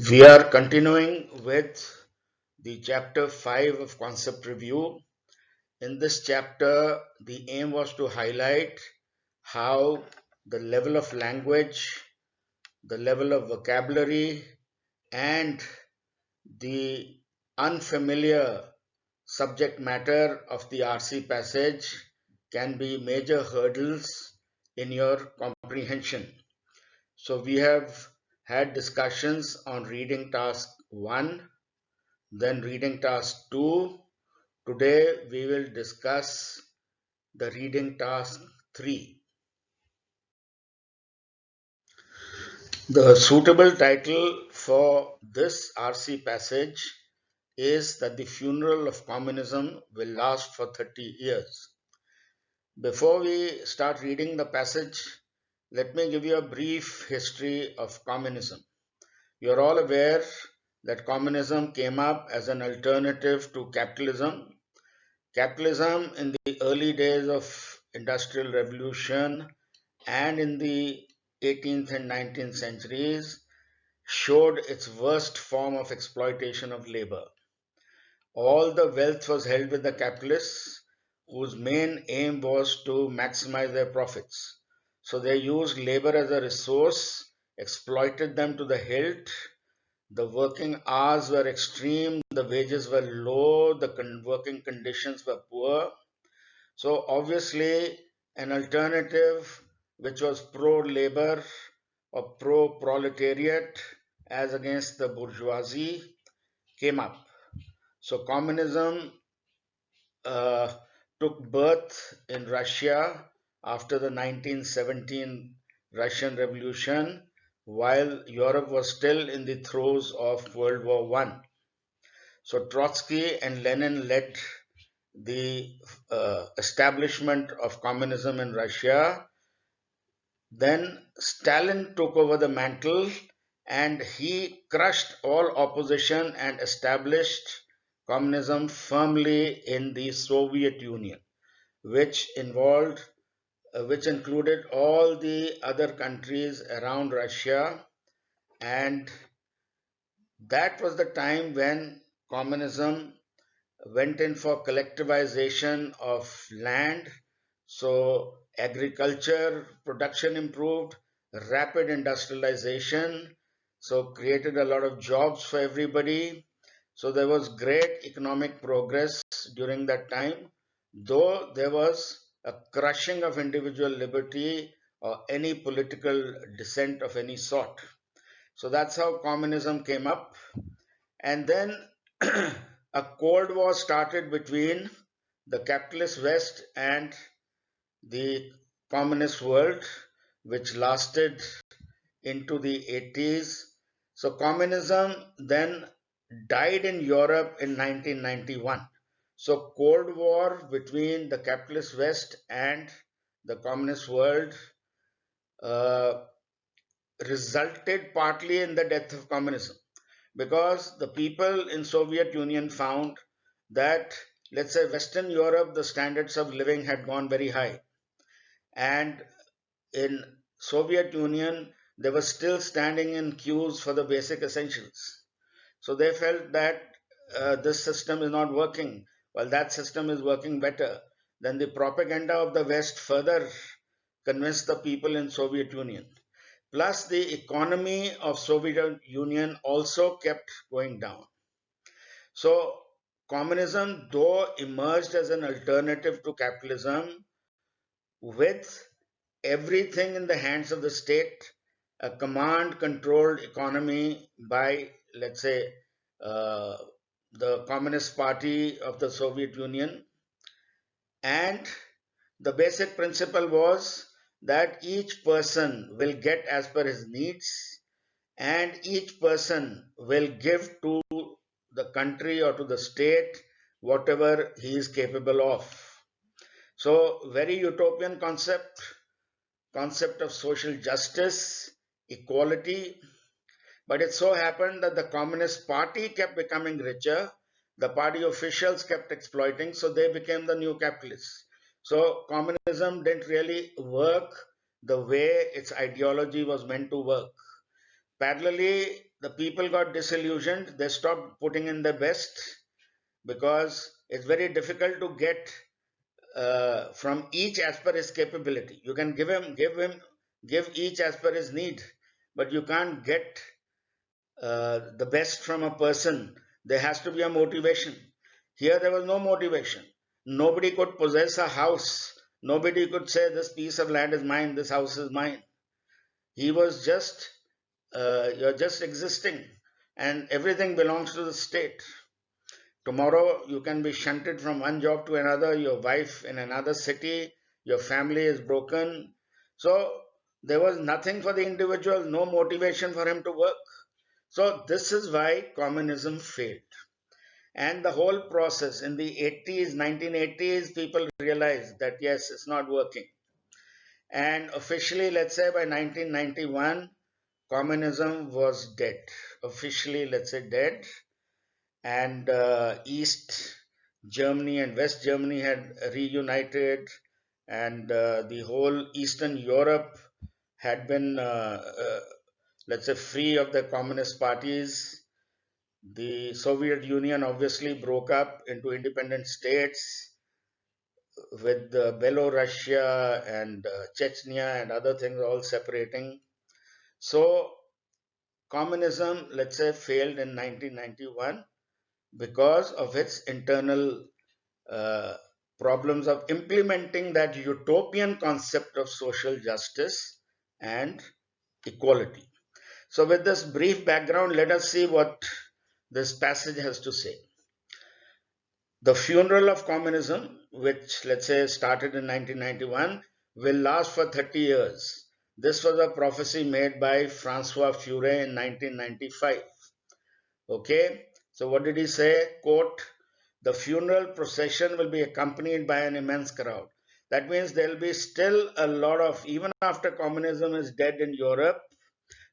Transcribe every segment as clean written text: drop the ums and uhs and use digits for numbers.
We are continuing with the chapter 5 of concept review. In this chapter, the aim was to highlight how the level of language, the level of vocabulary, and the unfamiliar subject matter of the RC passage can be major hurdles in your comprehension. So we have had discussions on reading task 1, then reading task 2. Today we will discuss the reading task 3. The suitable title for this RC passage is that the funeral of communism will last for 30 years. Before we start reading the passage, let me give you a brief history of communism. You are all aware that communism came up as an alternative to capitalism. Capitalism in the early days of industrial revolution and in the 18th and 19th centuries showed its worst form of exploitation of labor. All the wealth was held with the capitalists, whose main aim was to maximize their profits. So they used labor as a resource, exploited them to the hilt. The working hours were extreme, the wages were low, the working conditions were poor. So obviously, an alternative which was pro-labor or pro-proletariat as against the bourgeoisie came up. So communism uh, took birth in Russia after the 1917 Russian Revolution, while Europe was still in the throes of World War I. So Trotsky and Lenin led the establishment of communism in Russia. Then Stalin took over the mantle and he crushed all opposition and established communism firmly in the Soviet Union, which included all the other countries around Russia, and that was the time when communism went in for collectivization of land. So agriculture production improved, rapid industrialization, so created a lot of jobs for everybody. So there was great economic progress during that time, though there was a crushing of individual liberty or any political dissent of any sort. So that's how communism came up. And then a Cold War started between the capitalist West and the communist world, which lasted into the 80s. So communism then died in Europe in 1991. So Cold War between the capitalist West and the communist world uh, resulted partly in the death of communism, because the people in Soviet Union found that, let's say, Western Europe, the standards of living had gone very high, and in Soviet Union they were still standing in queues for the basic essentials. So they felt that this system is not working, while that system is working better. Then the propaganda of the West further convinced the people in Soviet Union. Plus, the economy of Soviet Union also kept going down. So, communism, though emerged as an alternative to capitalism, with everything in the hands of the state, a command controlled economy by, let's say, uh, the Communist Party of the Soviet Union. And the basic principle was that each person will get as per his needs, and each person will give to the country or to the state whatever he is capable of. So, very utopian concept of social justice, equality. But it so happened that the Communist Party kept becoming richer, the party officials kept exploiting, so they became the new capitalists. So communism didn't really work the way its ideology was meant to work. Parallelly, the people got disillusioned. They stopped putting in their best because it's very difficult to get from each as per his capability. You can give each as per his need, but you can't get the best from a person. There has to be a motivation. Here there was no motivation. Nobody could possess a house. Nobody could say this piece of land is mine, this house is mine. He was just you're just existing, and everything belongs to the state. Tomorrow you can be shunted from one job to another, your wife in another city, your family is broken. So there was nothing for the individual, no motivation for him to work. So this is why communism failed. And the whole process in the 80s, 1980s, people realized that yes, it's not working. And officially, let's say by 1991, communism was dead. Officially, let's say dead. And East Germany and West Germany had reunited, and the whole Eastern Europe had been, let's say, free of the communist parties. The Soviet Union obviously broke up into independent states with Belorussia and Chechnya and other things all separating. So communism, let's say, failed in 1991 because of its internal uh, problems of implementing that utopian concept of social justice and equality. So, with this brief background, let us see what this passage has to say. The funeral of communism, which let's say started in 1991, will last for 30 years. This was a prophecy made by Francois Furet in 1995. Okay, so what did he say? Quote, the funeral procession will be accompanied by an immense crowd. That means there will be still a lot of, even after communism is dead in Europe,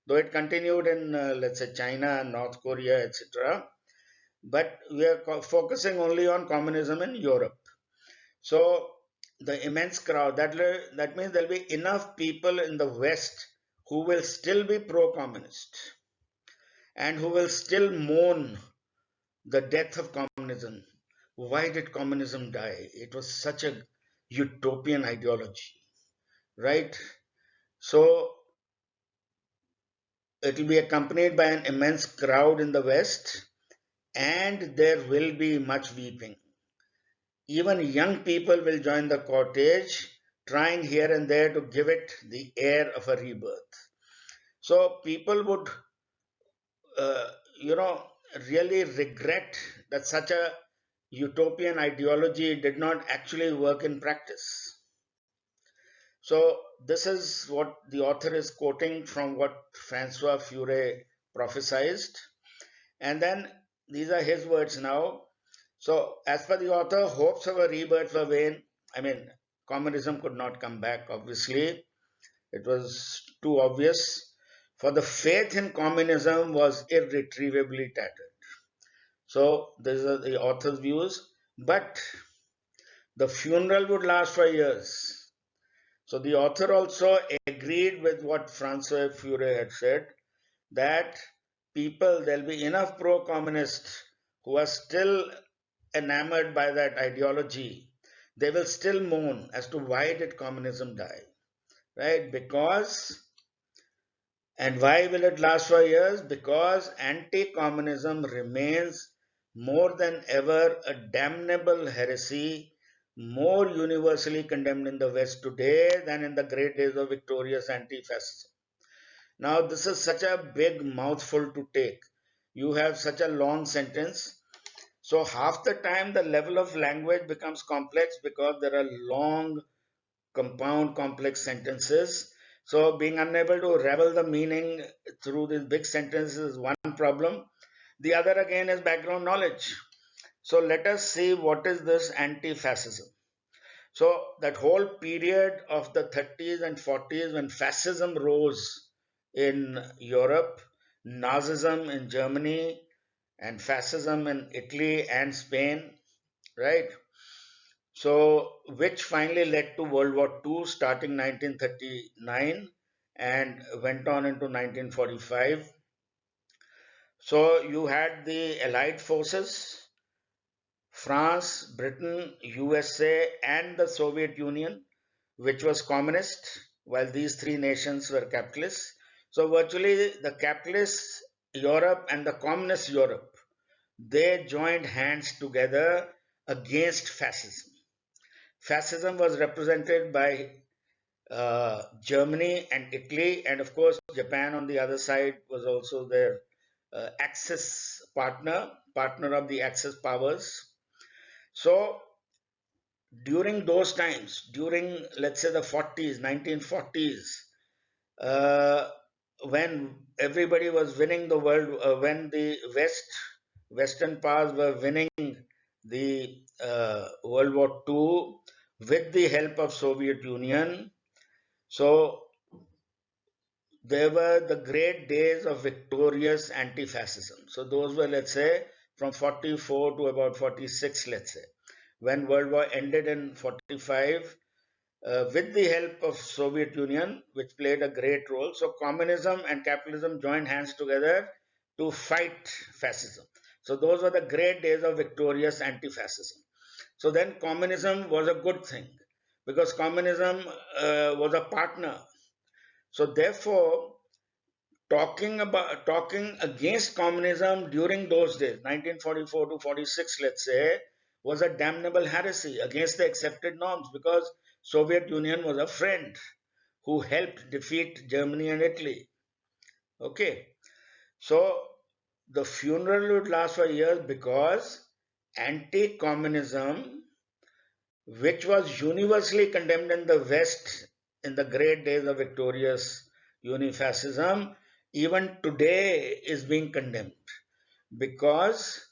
though it continued in, let's say, China, North Korea, etc. But we are focusing only on communism in Europe. So the immense crowd, that means there will be enough people in the West who will still be pro-communist and who will still mourn the death of communism. Why did communism die? It was such a utopian ideology, right? So it will be accompanied by an immense crowd in the West, and there will be much weeping. Even young people will join the cortege, trying here and there to give it the air of a rebirth. So people would, uh, you know, really regret that such a utopian ideology did not actually work in practice. So, this is what the author is quoting from what Francois Furet prophesied. And then these are his words now. So, as per the author, hopes of a rebirth were vain. I mean, communism could not come back, obviously. It was too obvious. For the faith in communism was irretrievably tattered. So, these are the author's views. But the funeral would last for years. So the author also agreed with what Francois Furet had said, that there'll be enough pro-communists who are still enamored by that ideology. They will still mourn as to why did communism die, right? And why will it last for years? Because anti-communism remains more than ever a damnable heresy, more universally condemned in the West today than in the great days of victorious anti-fascism. Now, this is such a big mouthful to take. You have such a long sentence. So, half the time the level of language becomes complex because there are long, compound, complex sentences. So, being unable to revel the meaning through these big sentences is one problem. The other again is background knowledge. So, let us see what is this anti fascism. So, that whole period of the 30s and 40s when fascism rose in Europe, Nazism in Germany, and fascism in Italy and Spain, right? So, which finally led to World War II starting 1939 and went on into 1945. So you had the Allied forces, France, Britain, USA, and the Soviet Union, which was communist, while these three nations were capitalist. So virtually the capitalist Europe and the communist Europe, they joined hands together against fascism. Fascism was represented by Germany and Italy, and of course, Japan on the other side was also their Axis partner of the Axis powers. So during those times, during let's say the 40s, 1940s, uh, when everybody was winning the world, when the Western powers were winning the World War II with the help of Soviet Union, so there were the great days of victorious anti-fascism. So those were, let's say, from 44 to about 46, let's say, when World War ended in 45, with the help of Soviet Union, which played a great role. So communism and capitalism joined hands together to fight fascism. So those were the great days of victorious anti-fascism. So then communism was a good thing because communism was a partner. So therefore, talking against communism during those days, 1944 to 46, let's say, was a damnable heresy against the accepted norms because Soviet Union was a friend who helped defeat Germany and Italy. Okay, so the funeral would last for years because anti-communism, which was universally condemned in the West in the great days of victorious unifascism, even today is being condemned because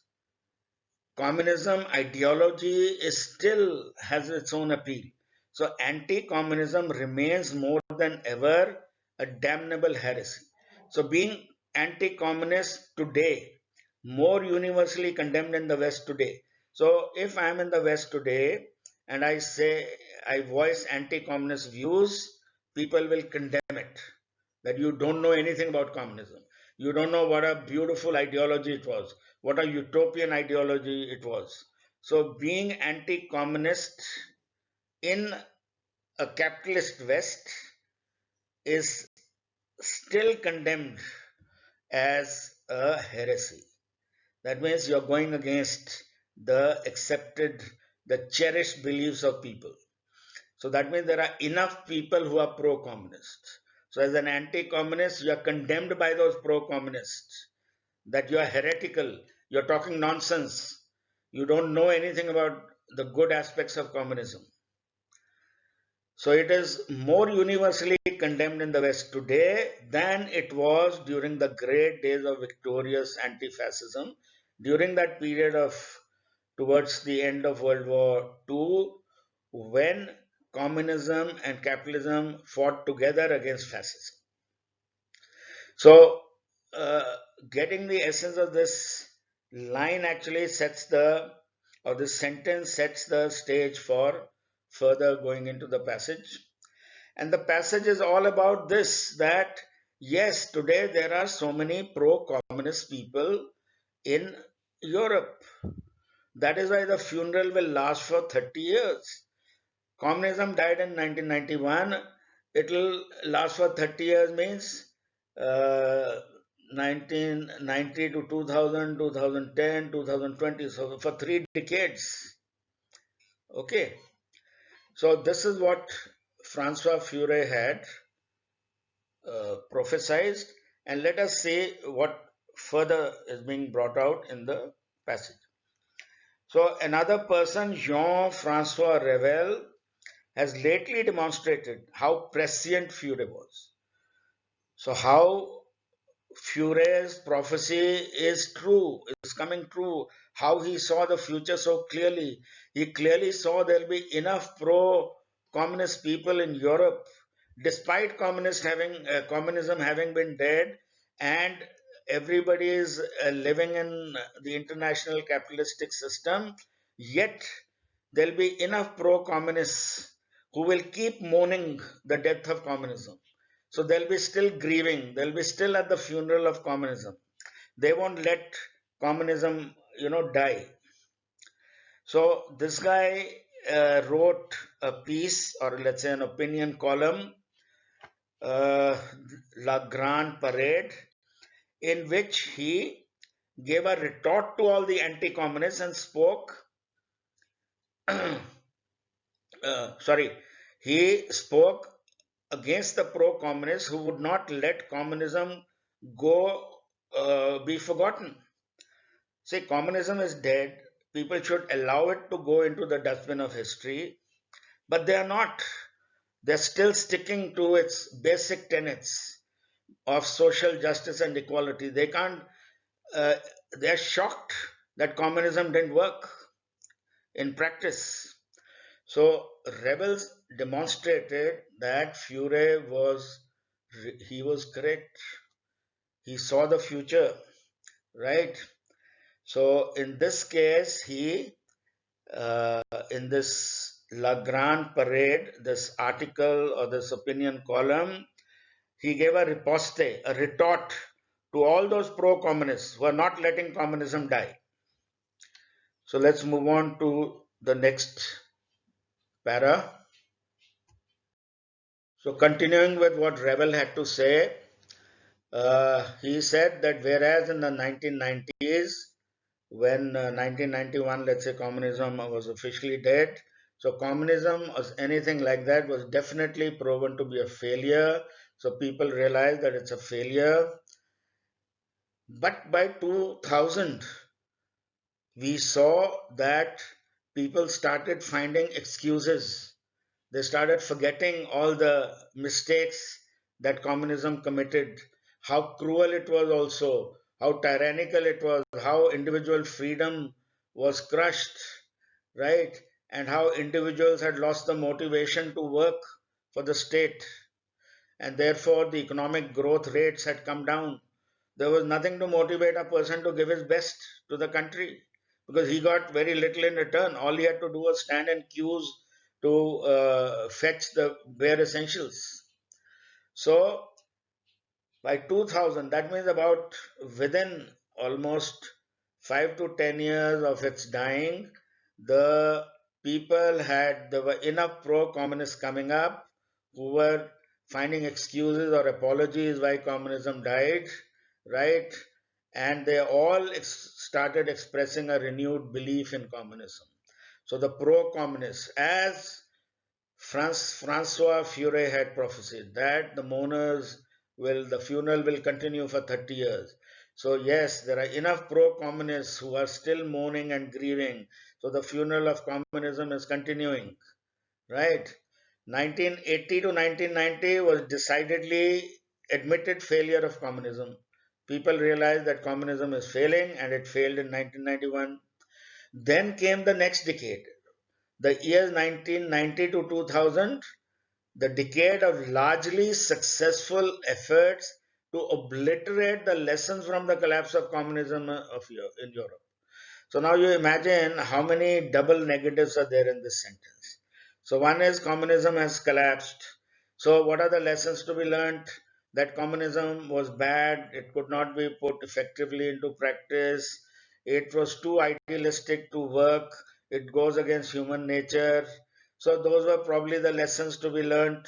communism ideology is still has its own appeal. So anti-communism remains more than ever a damnable heresy. So being anti-communist today, more universally condemned in the West today. So if I am in the West today and I say I voice anti-communist views, people will condemn it. That you don't know anything about communism. You don't know what a beautiful ideology it was, what a utopian ideology it was. So, being anti communist in a capitalist West is still condemned as a heresy. That means you're going against the accepted, the cherished beliefs of people. So that means there are enough people who are pro communist. So, as an anti communist, you are condemned by those pro communists that you are heretical, you're talking nonsense, you don't know anything about the good aspects of communism. So it is more universally condemned in the West today than it was during the great days of victorious anti fascism, during that period of towards the end of World War II, when communism and capitalism fought together against fascism. So, uh, getting the essence of this line actually sets or this sentence sets the stage for further going into the passage. And the passage is all about this that yes, today there are so many pro communist people in Europe. That is why the funeral will last for 30 years. Communism died in 1991. It will last for 30 years means uh, 1990 to 2000, 2010, 2020. So for 3 decades. Okay. So this is what Francois Furet had prophesied. And let us see what further is being brought out in the passage. So another person, Jean-Francois Revel, has lately demonstrated how prescient Furet was. So, how Furet's prophecy is true, is coming true, how he saw the future so clearly. He clearly saw there'll be enough pro communist people in Europe, despite communism having been dead, and everybody is living in the international capitalistic system, yet there'll be enough pro communists who will keep mourning the death of communism. So they'll be still grieving, they'll be still at the funeral of communism. They won't let communism, die. So this guy wrote a piece, or let's say an opinion column, uh, La Grande Parade, in which he gave a retort to all the anti-communists and spoke sorry, he spoke against the pro-communists who would not let communism go be forgotten. Say, communism is dead. People should allow it to go into the dustbin of history, but they are not. They're still sticking to its basic tenets of social justice and equality. They can't. Uh, they're shocked that communism didn't work in practice. So rebels demonstrated that Furet was correct. He saw the future, right? So in this case, he in this La Grande Parade, this article or this opinion column, he gave a riposte, a retort to all those pro-communists who are not letting communism die. So let's move on to the next para. So continuing with what Revel had to say, he said that whereas in the 1990s, when 1991, let's say communism was officially dead, so communism or anything like that was definitely proven to be a failure. So people realized that it's a failure. But by 2000, we saw that people started finding excuses. They started forgetting all the mistakes that communism committed, how cruel it was also, how tyrannical it was, how individual freedom was crushed, right? And how individuals had lost the motivation to work for the state. And therefore, the economic growth rates had come down. There was nothing to motivate a person to give his best to the country because he got very little in return. All he had to do was stand in queues to fetch the bare essentials. So by 2000, that means about within almost 5 to 10 years of its dying, there were enough pro-communists coming up who were finding excuses or apologies why communism died, right? And they all started expressing a renewed belief in communism. So the pro-communists, as Francois Furet had prophesied that the funeral will continue for 30 years. So yes, there are enough pro-communists who are still mourning and grieving. So the funeral of communism is continuing, right? 1980 to 1990 was decidedly admitted failure of communism. People realized that communism is failing and it failed in 1991. Then came the next decade, the years 1990 to 2000, the decade of largely successful efforts to obliterate the lessons from the collapse of communism in Europe. So now you imagine how many double negatives are there in this sentence. So one is communism has collapsed. So what are the lessons to be learned? That communism was bad, it could not be put effectively into practice, it was too idealistic to work, it goes against human nature. So those were probably the lessons to be learned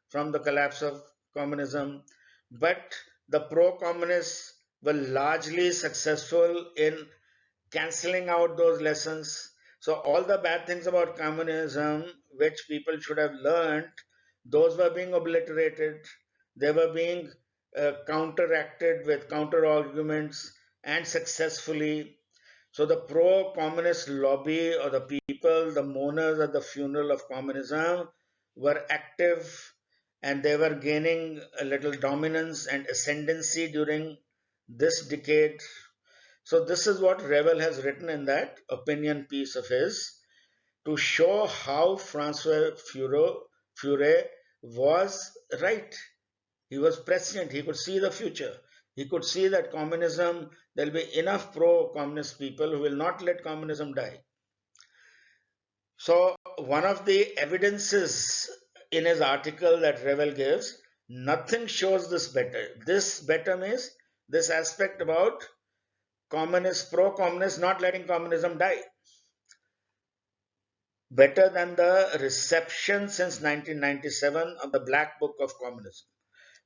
from the collapse of communism. But the pro-communists were largely successful in canceling out those lessons. So all the bad things about communism, which people should have learned, those were being obliterated. They were being counteracted with counter arguments and successfully. So the pro-communist lobby or the people, the mourners at the funeral of communism, were active and they were gaining a little dominance and ascendancy during this decade. So this is what Revel has written in that opinion piece of his to show how Francois Furet was right. He was prescient. He could see the future. He could see that communism, there'll be enough pro-communist people who will not let communism die. So one of the evidences in his article that Revel gives, nothing shows this better. This better means this aspect about communists, pro-communists, not letting communism die. Better than the reception since 1997 of the Black Book of Communism.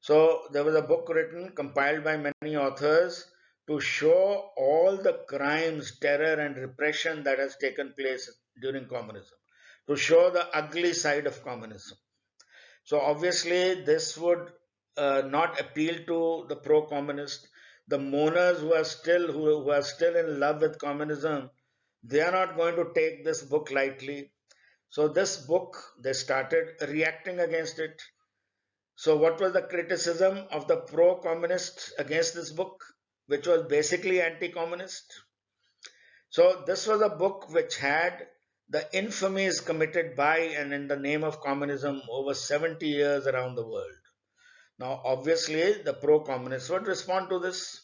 So there was a book written, compiled by many authors to show all the crimes, terror, and repression that has taken place during communism, to show the ugly side of communism. So obviously, this would not appeal to the pro-communist. The mourners who are still in love with communism, they are not going to take this book lightly. So this book, they started reacting against it. So what was the criticism of the pro-communists against this book, which was basically anti-communist? So this was a book which had the infamies committed by and in the name of communism over 70 years around the world. Now, obviously, the pro-communists would respond to this.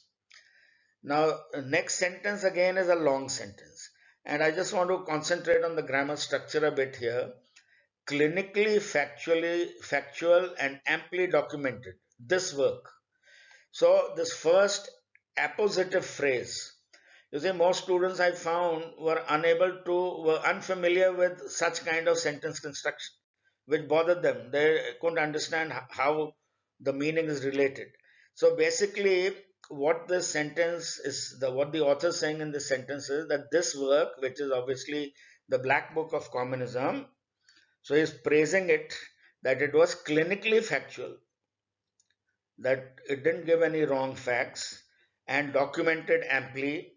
Now, next sentence again is a long sentence. And I just want to concentrate on the grammar structure a bit here. Clinically, factual, and amply documented. This work. So, this first appositive phrase. You see, most students I found were unfamiliar with such kind of sentence construction, which bothered them. They couldn't understand how the meaning is related. So basically, what this sentence is, what the author is saying in this sentence is that this work, which is obviously the Black Book of Communism, so he's praising it that it was clinically factual, that it didn't give any wrong facts, and documented amply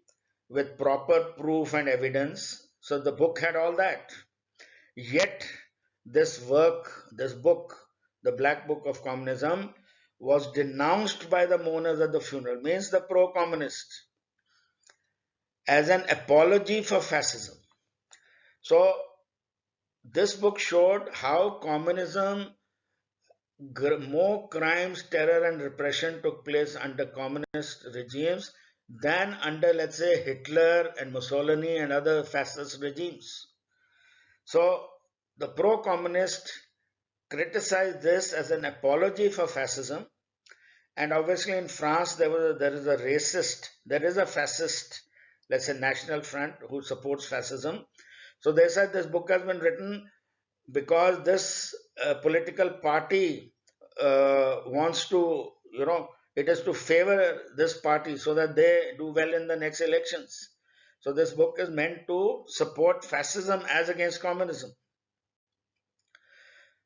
with proper proof and evidence. So the book had all that. Yet, this book, the Black Book of Communism, was denounced by the mourners at the funeral, means the pro-communist, as an apology for fascism. So, this book showed how communism, more crimes, terror, and repression took place under communist regimes than under, let's say, Hitler and Mussolini and other fascist regimes. So, the pro-communist criticized this as an apology for fascism. And obviously, in France, there is a fascist, let's say, National Front who supports fascism. So they said this book has been written because this political party wants to, it is to favor this party so that they do well in the next elections. So this book is meant to support fascism as against communism.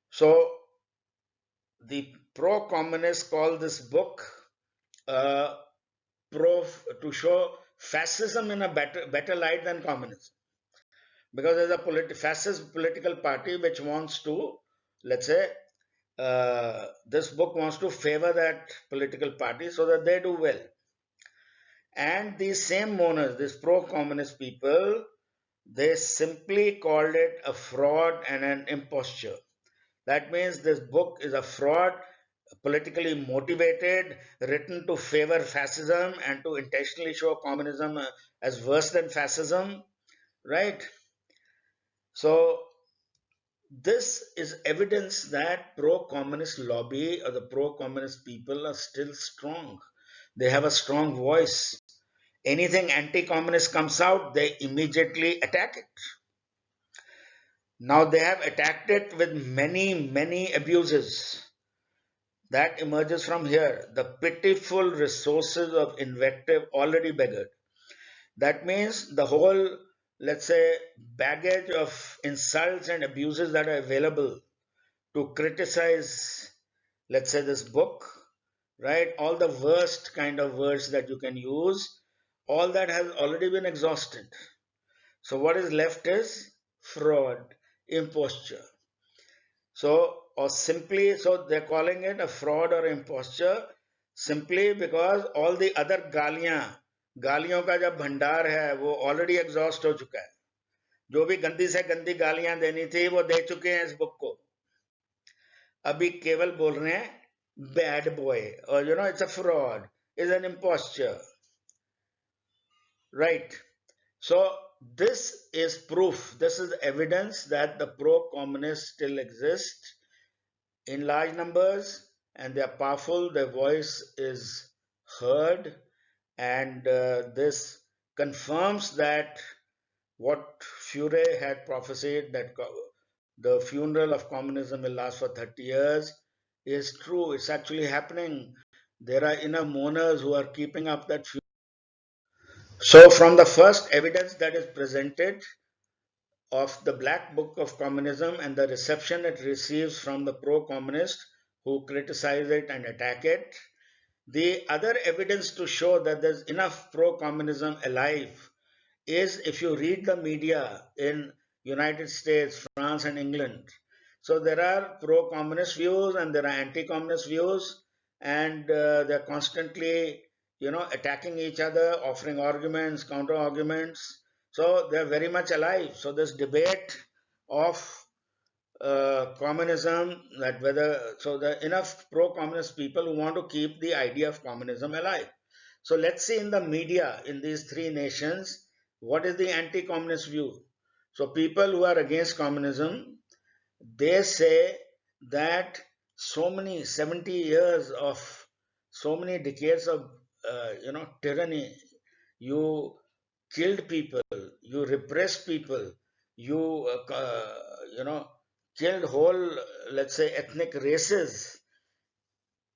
So the pro-communists call this book uh, to show fascism in a better light than communism, because there's a fascist political party which wants to, let's say, this book wants to favor that political party so that they do well. And these same mourners, these pro-communist people, they simply called it a fraud and an imposture. That means this book is a fraud, politically motivated, written to favor fascism and to intentionally show communism as worse than fascism, right? So this is evidence that pro-communist lobby or the pro-communist people are still strong. They have a strong voice. Anything anti-communist comes out, they immediately attack it. Now they have attacked it with many abuses. That emerges from here, the pitiful resources of invective already beggared. That means the whole, let's say, baggage of insults and abuses that are available to criticize, let's say, this book, right? All the worst kind of words that you can use, all that has already been exhausted. So what is left is fraud, imposture. So, or simply, so they're calling it a fraud or imposture simply because all the other गालियों का जब भंडार है वो already exhaust हो चुका है. जो भी गंदी से गंदी गालियां देनी थी वो दे चुके हैं इस बुक को. अभी केवल बोल रहे हैं बैड बॉय और it's a fraud, is an imposture, right? So this is proof, this is evidence that the pro-communists still exist in large numbers and they are powerful, their voice is heard, and this confirms that what Fourier had prophesied, that the funeral of communism will last for 30 years, is true. It's actually happening. There are enough mourners who are keeping up that funeral. So, from the first evidence that is presented of the Black Book of Communism and the reception it receives from the pro communists who criticize it and attack it, the other evidence to show that there's enough pro communism alive is if you read the media in United States, France, and England. So there are pro-communist views and there are anti-communist views, and they're constantly, attacking each other, offering arguments, counter arguments. So they're very much alive. So this debate of communism, that whether so there are enough pro-communist people who want to keep the idea of communism alive. So let's see in the media in these three nations, what is the anti-communist view? So people who are against communism, they say that so many 70 years of so many decades of tyranny, you killed people, you repressed people, you killed whole, let's say, ethnic races,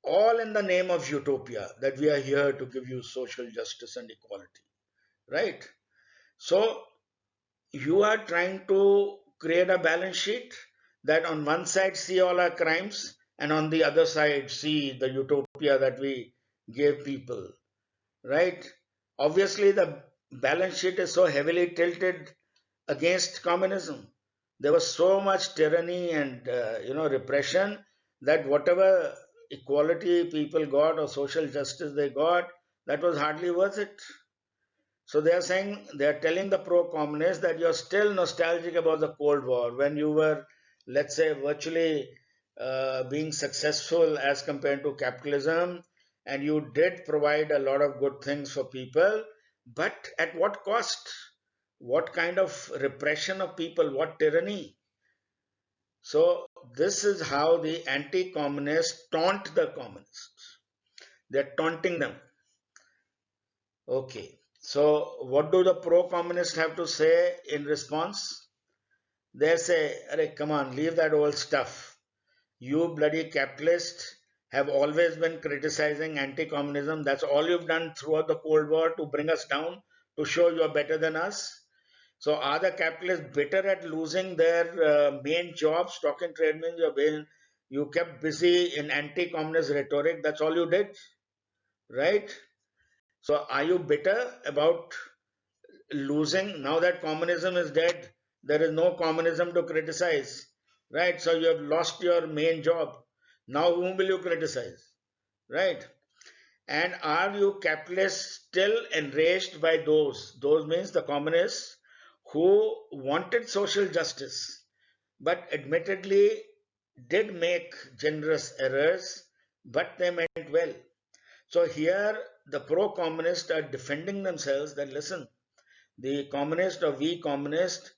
all in the name of utopia, that we are here to give you social justice and equality, right? So you are trying to create a balance sheet that on one side see all our crimes and on the other side see the utopia that we gave people, right? Obviously, the balance sheet is so heavily tilted against communism. There was so much tyranny and repression that whatever equality people got or social justice they got, that was hardly worth it. So they are saying, they are telling the pro-communists that you're still nostalgic about the Cold War when you were, let's say, virtually being successful as compared to capitalism, and you did provide a lot of good things for people, but at what cost? What kind of repression of people? What tyranny? So this is how the anti-communists taunt the communists. They're taunting them. Okay. So what do the pro-communists have to say in response? They say, "Arey, come on, leave that old stuff. You bloody capitalists have always been criticizing anti-communism. That's all you've done throughout the Cold War to bring us down, to show you're better than us. So are the capitalists bitter at losing their main job, stock and trade means you kept busy in anti-communist rhetoric. That's all you did, right? So are you bitter about losing now that communism is dead? There is no communism to criticize, right? So you have lost your main job. Now whom will you criticize, right? And are you capitalists still enraged by those? Those means the communists who wanted social justice, but admittedly did make generous errors, but they meant well. So here the pro-communists are defending themselves that listen, the communist or we communist,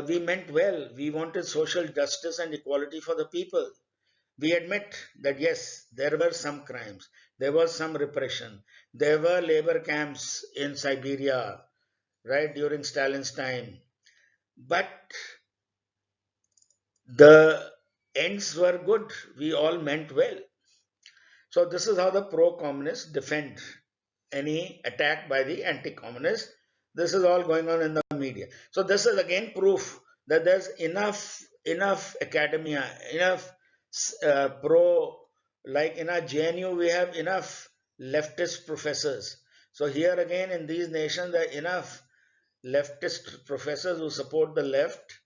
we meant well. We wanted social justice and equality for the people. We admit that yes, there were some crimes, there was some repression, there were labor camps in Siberia, right, during Stalin's time. But the ends were good. We all meant well. So this is how the pro-communists defend any attack by the anti-communists. This is all going on in the media. So this is again proof that there's enough academia, enough like in our JNU we have enough leftist professors. So here again in these nations there are enough leftist professors who support the left.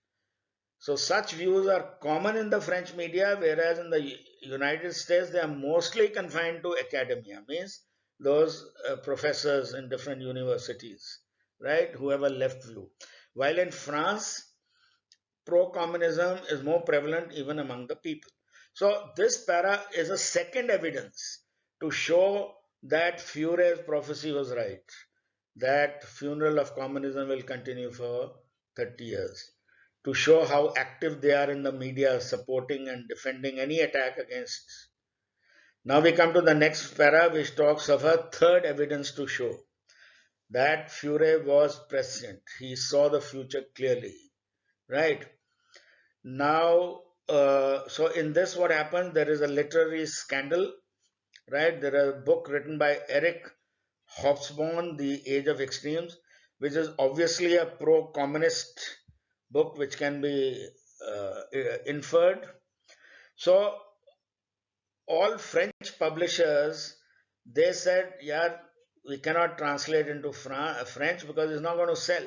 So such views are common in the French media, whereas in the United States they are mostly confined to academia, means those professors in different universities, right, who have a left view. While in France, pro-communism is more prevalent even among the people. So this para is a second evidence to show that Fourier's prophecy was right, that funeral of communism will continue for 30 years, to show how active they are in the media supporting and defending any attack against. Now we come to the next para which talks of a third evidence to show. That Fourier was prescient. He saw the future clearly, right? Now, so in this, what happened? There is a literary scandal, right? There is a book written by Eric Hobsbawm, The Age of Extremes, which is obviously a pro-communist book, which can be inferred. So all French publishers, they said, yeah, we cannot translate into French because it's not going to sell.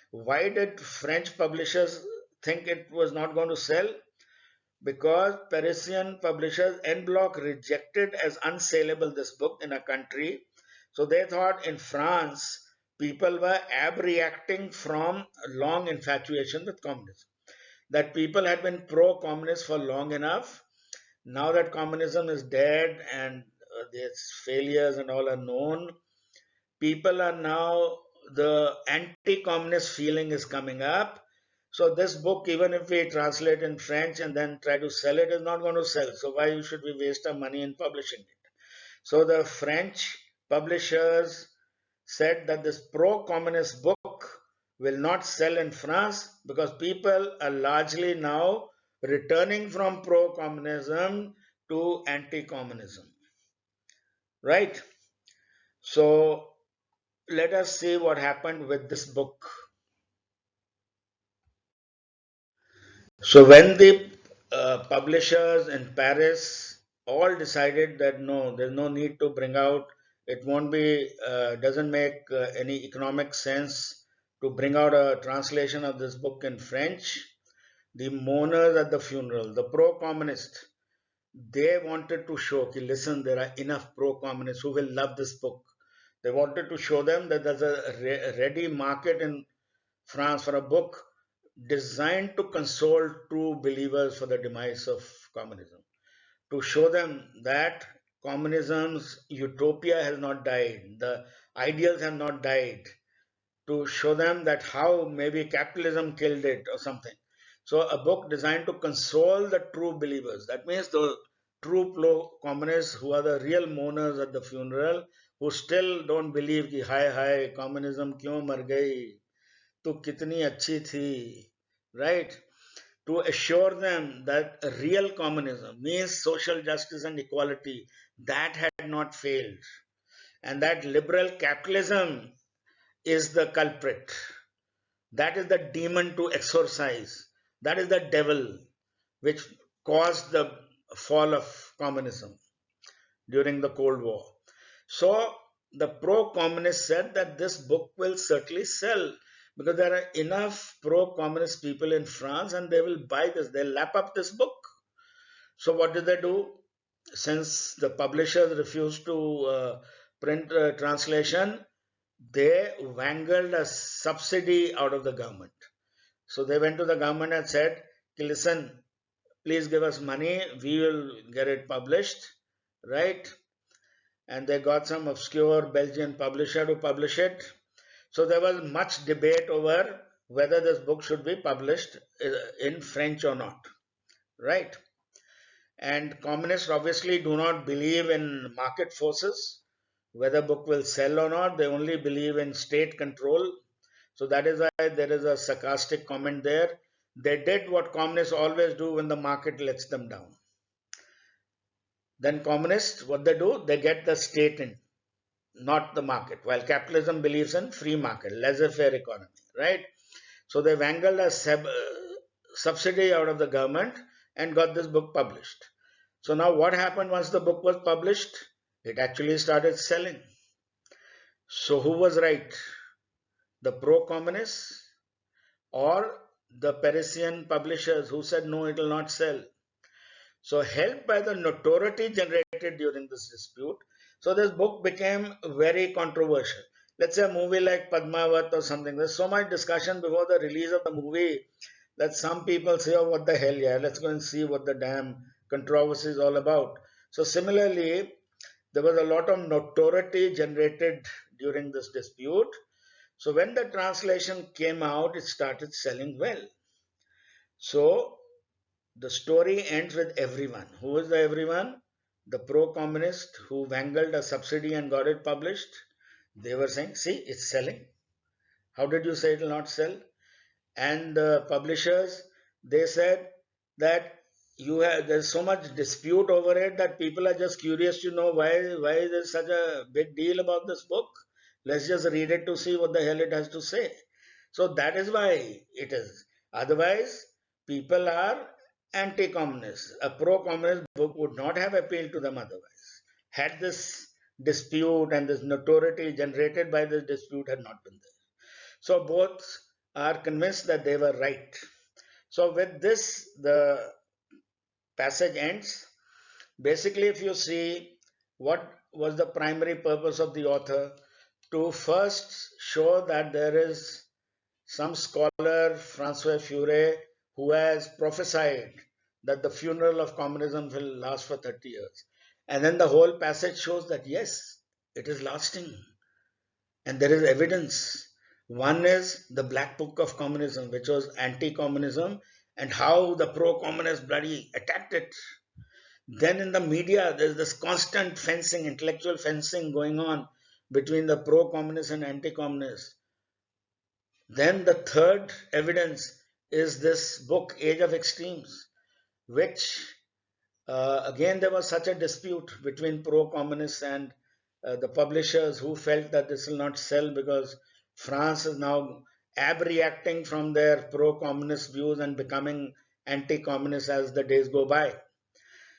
Why did French publishers think it was not going to sell? Because Parisian publishers En Bloc rejected as unsaleable this book in a country. So they thought in France, people were abreacting from long infatuation with communism. That people had been pro-communist for long enough. Now that communism is dead and its failures and all are known, people are now, the anti-communist feeling is coming up. So this book, even if we translate in French and then try to sell it, is not going to sell. So why should we waste our money in publishing it? So the French publishers said that this pro-communist book will not sell in France because people are largely now returning from pro-communism to anti-communism, right? So let us see what happened with this book. So when the publishers in Paris all decided that no, there's no need to bring out, it won't be, doesn't make any economic sense to bring out a translation of this book in French, the mourners at the funeral, the pro-communists, they wanted to show, okay, listen, there are enough pro-communists who will love this book. They wanted to show them that there's a ready market in France for a book designed to console true believers for the demise of communism, to show them that communism's utopia has not died, the ideals have not died, to show them that how maybe capitalism killed it or something. So, a book designed to console the true believers. That means the true communists who are the real mourners at the funeral, who still don't believe कि हाय हाय communism क्यों मर गई, तो कितनी अच्छी थी, right? To assure them that real communism means social justice and equality, that had not failed, and that liberal capitalism is the culprit. That is the demon to exorcise. That is the devil which caused the fall of communism during the Cold War. So the pro-communists said that this book will certainly sell because there are enough pro-communist people in France and they will buy this. They'll lap up this book. So what did they do? Since the publishers refused to print a translation, they wangled a subsidy out of the government. So they went to the government and said, listen, please give us money, we will get it published, right? And they got some obscure Belgian publisher to publish it. So there was much debate over whether this book should be published in French or not, right? And communists obviously do not believe in market forces, whether book will sell or not. They only believe in state control. So that is why there is a sarcastic comment there. They did what communists always do when the market lets them down. Then communists, what they do, they get the state in, not the market, while capitalism believes in free market, laissez-faire economy, right? So they wangled a subsidy out of the government and got this book published. So now what happened once the book was published? It actually started selling. So who was right? The pro-communists or the Parisian publishers who said no, it will not sell? So helped by the notoriety generated during this dispute, so this book became very controversial. Let's say a movie like Padmavat or something, there's so much discussion before the release of the movie that some people say, oh, what the hell, yeah, let's go and see what the damn controversy is all about. So similarly, there was a lot of notoriety generated during this dispute. So when the translation came out, it started selling well. So the story ends with everyone. Who is the everyone? The pro-communist who wangled a subsidy and got it published. They were saying, see, it's selling. How did you say it will not sell? And the publishers, they said that there's so much dispute over it that people are just curious to know why there's such a big deal about this book. Let's just read it to see what the hell it has to say. So that is why it is. Otherwise, people are anti-communist. A pro-communist book would not have appealed to them otherwise. Had this dispute and this notoriety generated by this dispute had not been there. So both are convinced that they were right. So with this, the passage ends. Basically, if you see what was the primary purpose of the author, to first show that there is some scholar, Francois Furet, who has prophesied that the funeral of communism will last for 30 years. And then the whole passage shows that yes, it is lasting. And there is evidence. One is the Black Book of Communism, which was anti-communism, and how the pro-communist bloody attacked it. Then in the media, there's this constant fencing, intellectual fencing going on between the pro-communist and anti-communist. Then the third evidence is this book, Age of Extremes, which again there was such a dispute between pro-communists and the publishers who felt that this will not sell because France is now abreacting from their pro-communist views and becoming anti-communist as the days go by.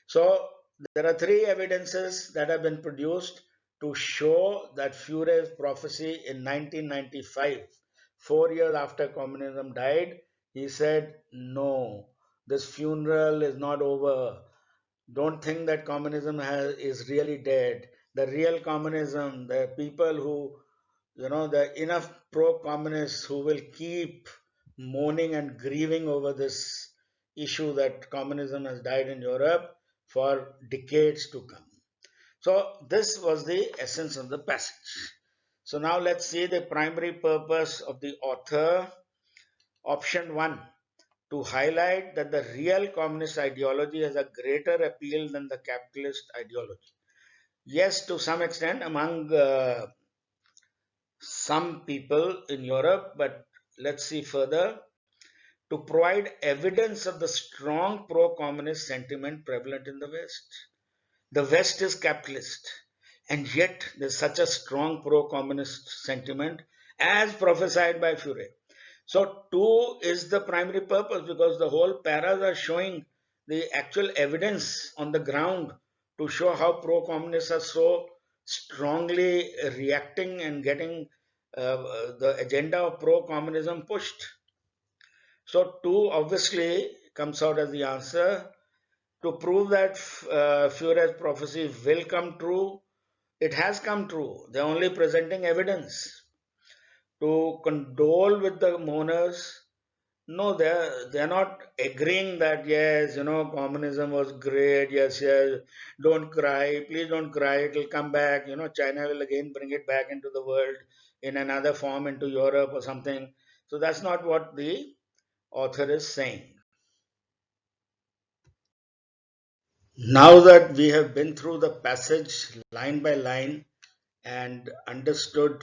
So there are three evidences that have been produced to show that Furet's prophecy in 1995, 4 years after communism died, he said, no, this funeral is not over. Don't think that communism is really dead. The real communism, the people who, the enough pro-communists who will keep mourning and grieving over this issue that communism has died in Europe for decades to come. So this was the essence of the passage. So now let's see the primary purpose of the author. Option 1, to highlight that the real communist ideology has a greater appeal than the capitalist ideology. Yes, to some extent among some people in Europe, but let's see further. To provide evidence of the strong pro-communist sentiment prevalent in the West. The West is capitalist, and yet there's such a strong pro-communist sentiment as prophesied by Furet. So 2 is the primary purpose because the whole paras are showing the actual evidence on the ground to show how pro-communists are so strongly reacting and getting the agenda of pro-communism pushed. So 2 obviously comes out as the answer. To prove that Furet's prophecy will come true, it has come true. They're only presenting evidence. To condole with the mourners, no, they're not agreeing that yes, communism was great. Yes, don't cry, please don't cry. It'll come back. China will again bring it back into the world in another form into Europe or something. So that's not what the author is saying. Now that we have been through the passage line by line and understood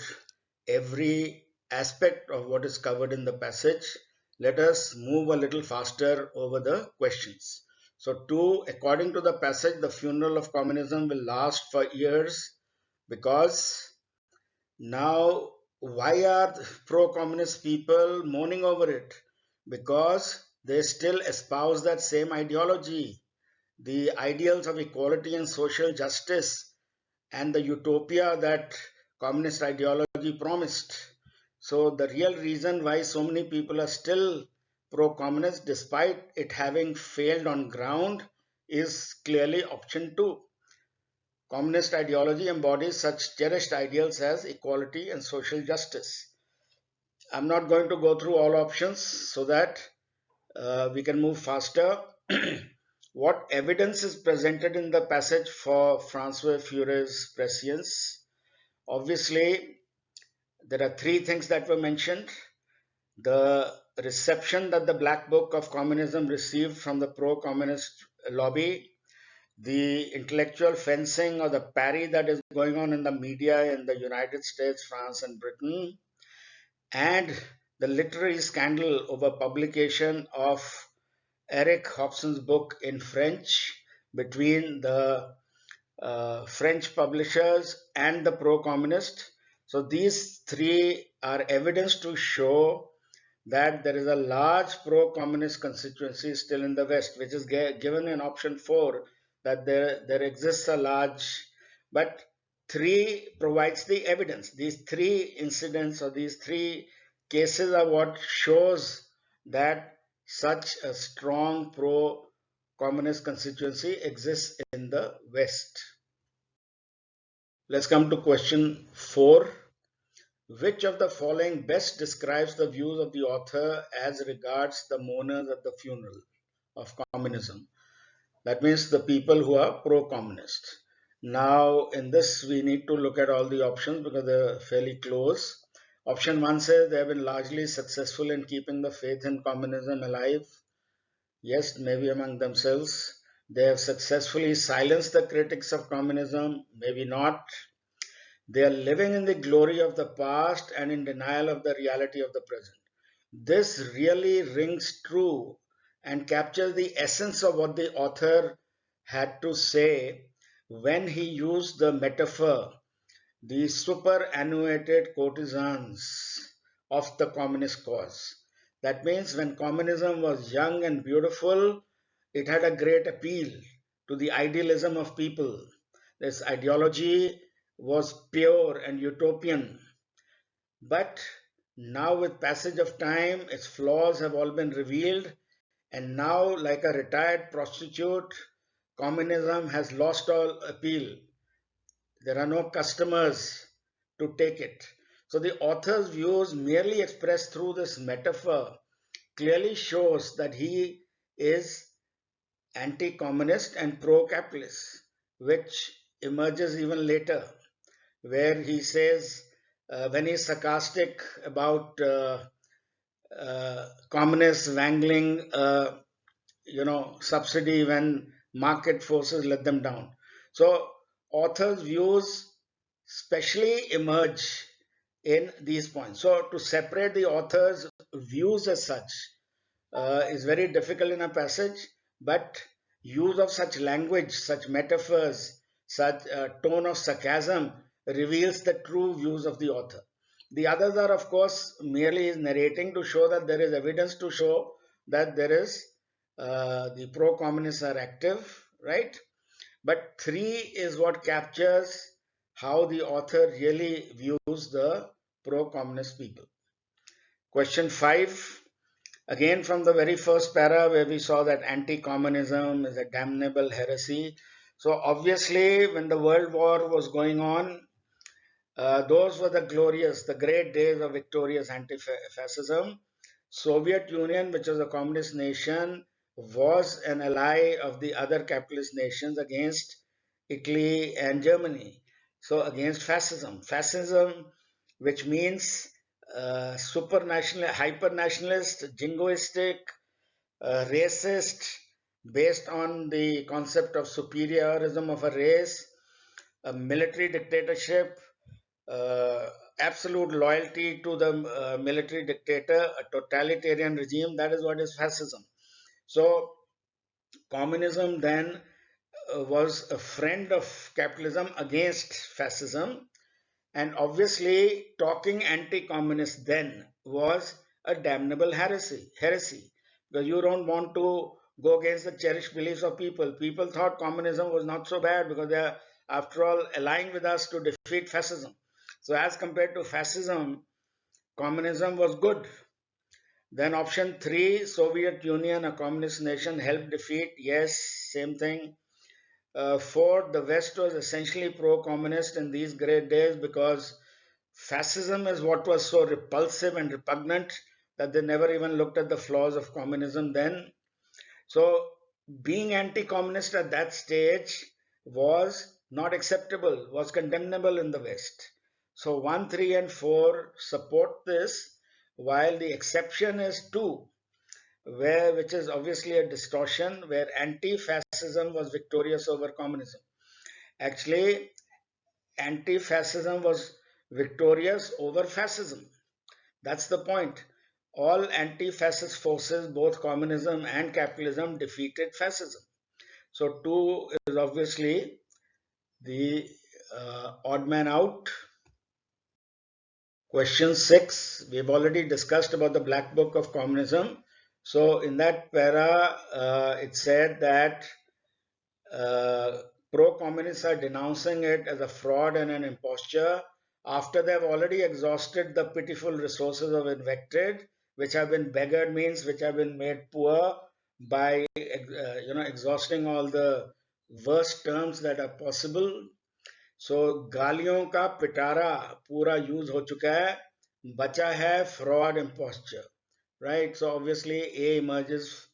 every aspect of what is covered in the passage, let us move a little faster over the questions. So 2, according to the passage, the funeral of communism will last for years because now why are pro-communist people mourning over it? Because they still espouse that same ideology, the ideals of equality and social justice and the utopia that communist ideology promised. So the real reason why so many people are still pro-communist despite it having failed on ground is clearly option 2. Communist ideology embodies such cherished ideals as equality and social justice. I'm not going to go through all options so that we can move faster. What evidence is presented in the passage for Francois Furet's prescience? Obviously, there are 3 things that were mentioned. The reception that the Black Book of Communism received from the pro-communist lobby, the intellectual fencing or the parry that is going on in the media in the United States, France, and Britain, and the literary scandal over publication of Eric Hobson's book in French between the French publishers and the pro-communist. So these three are evidence to show that there is a large pro-communist constituency still in the West, which is given in option 4, that there exists a large, but 3 provides the evidence. These 3 incidents or these 3 cases are what shows that such a strong pro-communist constituency exists in the West. Let's come to question 4. Which of the following best describes the views of the author as regards the mourners at the funeral of communism? That means the people who are pro-communist. Now, in this, we need to look at all the options because they're fairly close. Option 1 says they have been largely successful in keeping the faith in communism alive. Yes, maybe among themselves. They have successfully silenced the critics of communism. Maybe not. They are living in the glory of the past and in denial of the reality of the present. This really rings true and captures the essence of what the author had to say when he used the metaphor, the superannuated courtesans of the communist cause. That means when communism was young and beautiful, it had a great appeal to the idealism of people. This ideology was pure and utopian. But now, with passage of time, its flaws have all been revealed, and now, like a retired prostitute, communism has lost all appeal. There are no customers to take it. So, the author's views, merely expressed through this metaphor, clearly shows that he is anti-communist and pro-capitalist, which emerges even later, where he says, when he's sarcastic about communists wangling, subsidy when market forces let them down. So authors' views specially emerge in these points. So to separate the author's views as such is very difficult in a passage, but use of such language, such metaphors, such tone of sarcasm reveals the true views of the author. The others are, of course, merely narrating to show that there is evidence to show that there is the pro-communists are active, right? But 3 is what captures how the author really views the pro-communist people. Question 5. Again, from the very first para where we saw that anti-communism is a damnable heresy. So obviously, when the World War was going on, those were the great days of victorious anti-fascism. Soviet Union, which was a communist nation, was an ally of the other capitalist nations against Italy and Germany. So against fascism. Fascism, which means supranational, hyper-nationalist, jingoistic, racist, based on the concept of superiorism of a race, a military dictatorship, absolute loyalty to the military dictator, a totalitarian regime. That is what is fascism. So communism then was a friend of capitalism against fascism, and obviously talking anti-communist then was a damnable heresy, because you don't want to go against the cherished beliefs of people. People thought communism was not so bad because they are, after all, allying with us to defeat fascism. So as compared to fascism, communism was good. Then option 3, Soviet Union, a communist nation, helped defeat. Yes, same thing. 4, the West was essentially pro-communist in these great days because fascism is what was so repulsive and repugnant that they never even looked at the flaws of communism then. So being anti-communist at that stage was not acceptable, was condemnable in the West. So 1, 3 and 4 support this, while the exception is 2, which is obviously a distortion, where anti-fascism was victorious over communism. Actually, anti-fascism was victorious over fascism. That's the point. All anti-fascist forces, both communism and capitalism, defeated fascism. So 2 is obviously the odd man out. Question 6, we've already discussed about the Black Book of Communism. So in that para, it said that pro-communists are denouncing it as a fraud and an imposture after they've already exhausted the pitiful resources of invected, which have been beggared, means which have been made poor by exhausting all the worst terms that are possible. So गालियों का पिटारा पूरा use हो चुका है, बचा है fraud imposture, right? So obviously A emerges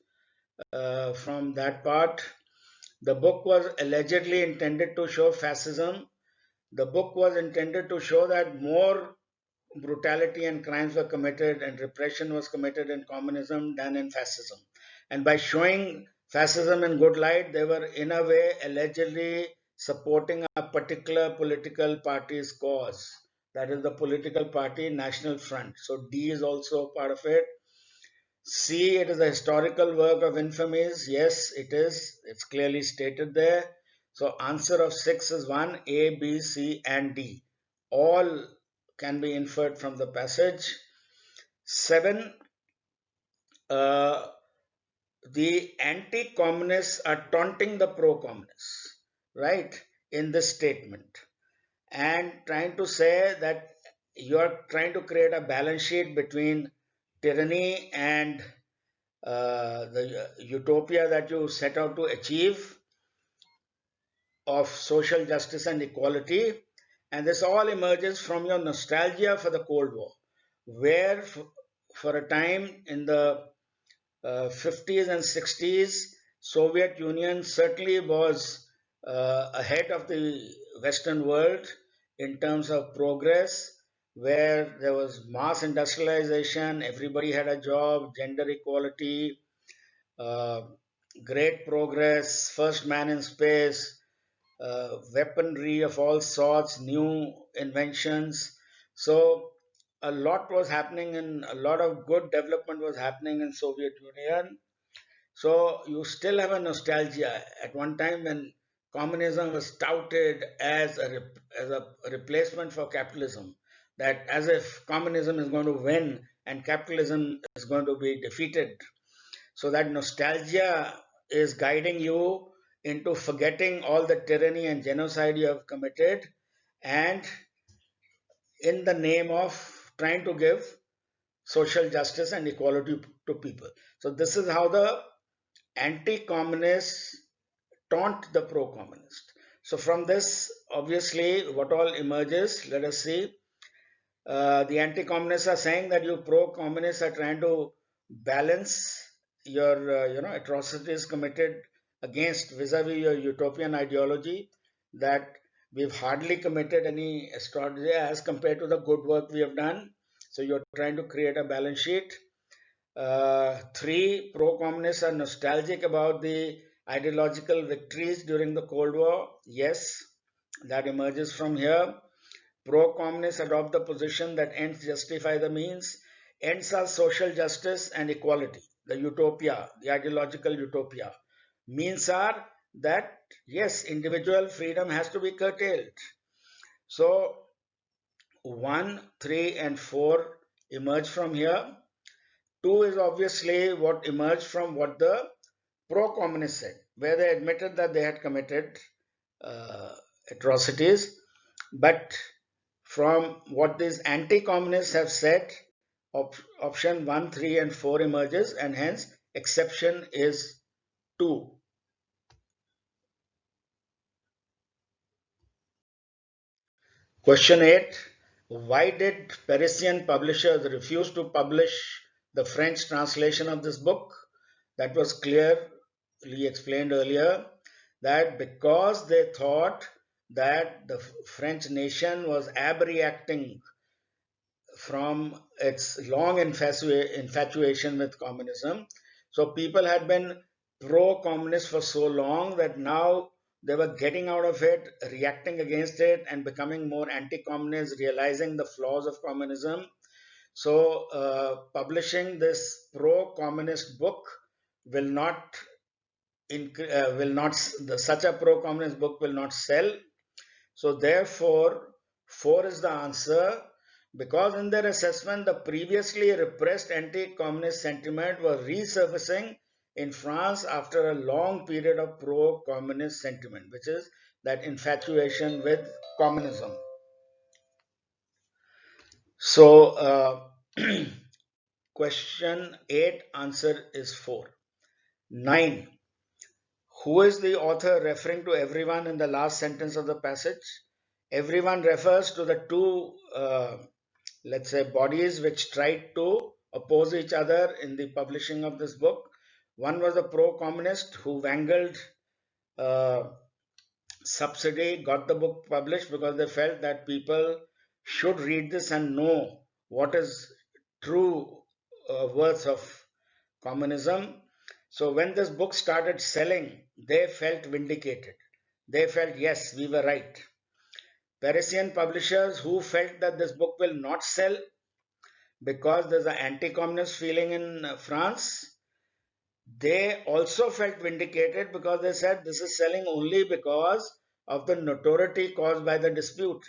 from that part. The book was allegedly intended to show fascism. The book was intended to show that more brutality and crimes were committed and repression was committed in communism than in fascism. And by showing fascism in good light, they were in a way allegedly supporting a particular political party's cause. That is the political party National Front. So D is also part of it. C, it is a historical work of infamies. Yes, it is. It's clearly stated there. So answer of 6 is 1, A, B, C, and D. All can be inferred from the passage. 7, the anti-communists are taunting the pro-communists, right, in this statement, and trying to say that you are trying to create a balance sheet between tyranny and the utopia that you set out to achieve of social justice and equality. And this all emerges from your nostalgia for the Cold War, where for a time in the 50s and 60s, Soviet Union certainly was ahead of the Western world in terms of progress, where there was mass industrialization, everybody had a job, gender equality, uh, great progress, first man in space, weaponry of all sorts, new inventions. So a lot was happening and a lot of good development was happening in Soviet Union. So you still have a nostalgia at one time when communism was touted as a replacement for capitalism, that as if communism is going to win and capitalism is going to be defeated. So that nostalgia is guiding you into forgetting all the tyranny and genocide you have committed, and in the name of trying to give social justice and equality to people. So this is how the anti-communists taunt the pro-communist. So from this, obviously, what all emerges, let us see. The anti-communists are saying that you pro-communists are trying to balance your atrocities committed against vis-a-vis your utopian ideology, that we've hardly committed any extraordinary as compared to the good work we have done. So you're trying to create a balance sheet. 3, pro-communists are nostalgic about the ideological victories during the Cold War. Yes, that emerges from here. Pro-communists adopt the position that ends justify the means. Ends are social justice and equality, the utopia, the ideological utopia. Means are that, yes, individual freedom has to be curtailed. So 1, 3, and 4 emerge from here. 2 is obviously what emerged from what the pro-communists said, where they admitted that they had committed atrocities. But from what these anti-communists have said, option 1, 3, and 4 emerges, and hence exception is 2. Question 8. Why did Parisian publishers refuse to publish the French translation of this book? That was clearly explained earlier, that because they thought that the French nation was abreacting from its long infatuation with communism. So people had been pro-communist for so long that now they were getting out of it, reacting against it, and becoming more anti-communist, realizing the flaws of communism. So publishing this pro-communist book will not such a pro-communist book will not sell. So therefore, 4 is the answer, because in their assessment, the previously repressed anti-communist sentiment was resurfacing in France after a long period of pro-communist sentiment, which is that infatuation with communism. So question 8, answer is 4. 9. Who is the author referring to everyone in the last sentence of the passage? Everyone refers to the two, let's say, bodies which tried to oppose each other in the publishing of this book. One was a pro-communist who wangled subsidy, got the book published because they felt that people should read this and know what is true worth of communism. So when this book started selling, they felt vindicated. They felt, yes, we were right. Parisian publishers who felt that this book will not sell because there's an anti-communist feeling in France, they also felt vindicated because they said this is selling only because of the notoriety caused by the dispute.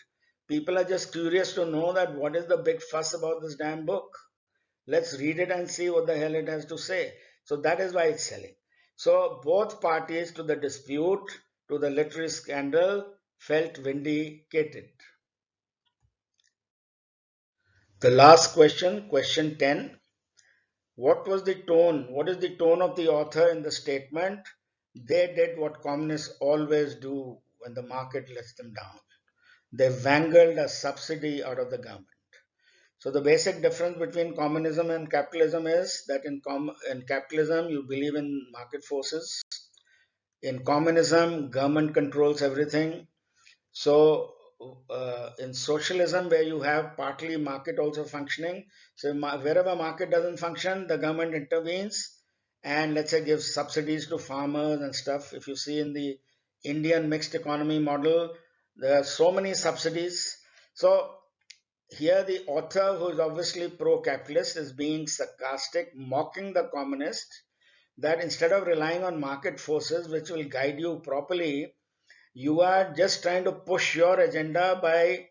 People are just curious to know that what is the big fuss about this damn book. Let's read it and see what the hell it has to say. So that is why it's selling. So both parties to the dispute, to the literary scandal, felt vindicated. The last question, question 10. What was the tone? What is the tone of the author in the statement? They did what communists always do when the market lets them down. They wangled a subsidy out of the government. So the basic difference between communism and capitalism is that in capitalism you believe in market forces. In communism, government controls everything. So in socialism, where you have partly market also functioning, so wherever market doesn't function, the government intervenes and, let's say, gives subsidies to farmers and stuff. If you see in the Indian mixed economy model, there are so many subsidies. So here the author, who is obviously pro-capitalist, is being sarcastic, mocking the communist, that instead of relying on market forces which will guide you properly, you are just trying to push your agenda by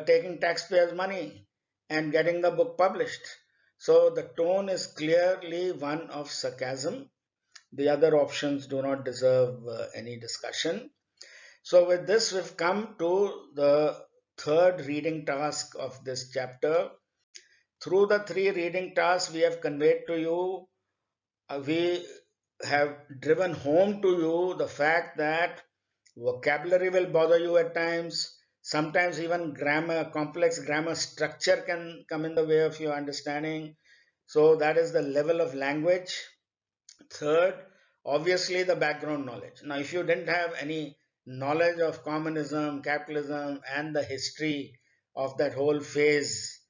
taking taxpayers' money and getting the book published. So the tone is clearly one of sarcasm. The other options do not deserve any discussion. So with this, we've come to the third reading task of this chapter. Through the 3 reading tasks we have conveyed to you, we have driven home to you the fact that vocabulary will bother you at times. Sometimes even grammar, complex grammar structure can come in the way of your understanding. So that is the level of language. Third, obviously the background knowledge. Now, if you didn't have any knowledge of communism, capitalism, and the history of that whole phase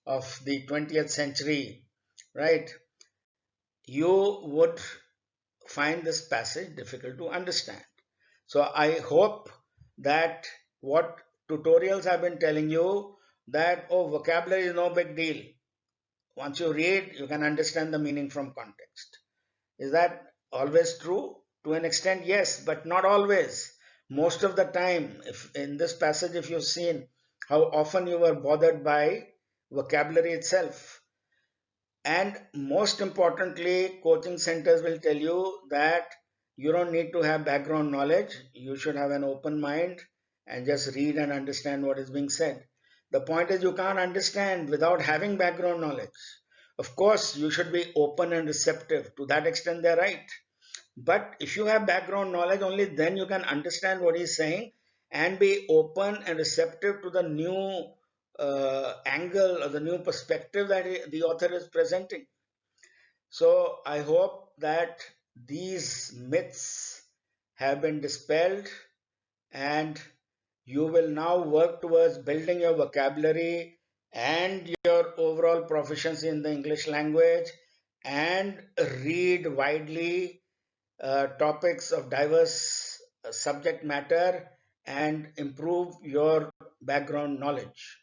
of the 20th century, right, you would find this passage difficult to understand. So I hope that what tutorials have been telling you, that, oh, vocabulary is no big deal. Once you read, you can understand the meaning from context. Is that always true? To an extent, yes, but not always. Most of the time, if in this passage, if you've seen how often you were bothered by vocabulary itself. And most importantly, coaching centers will tell you that you don't need to have background knowledge. You should have an open mind and just read and understand what is being said. The point is, you can't understand without having background knowledge. Of course, you should be open and receptive. To that extent, they're right. But if you have background knowledge, only then you can understand what he's saying and be open and receptive to the new angle or the new perspective that the author is presenting. So I hope that these myths have been dispelled and you will now work towards building your vocabulary and your overall proficiency in the English language and read widely topics of diverse subject matter and improve your background knowledge.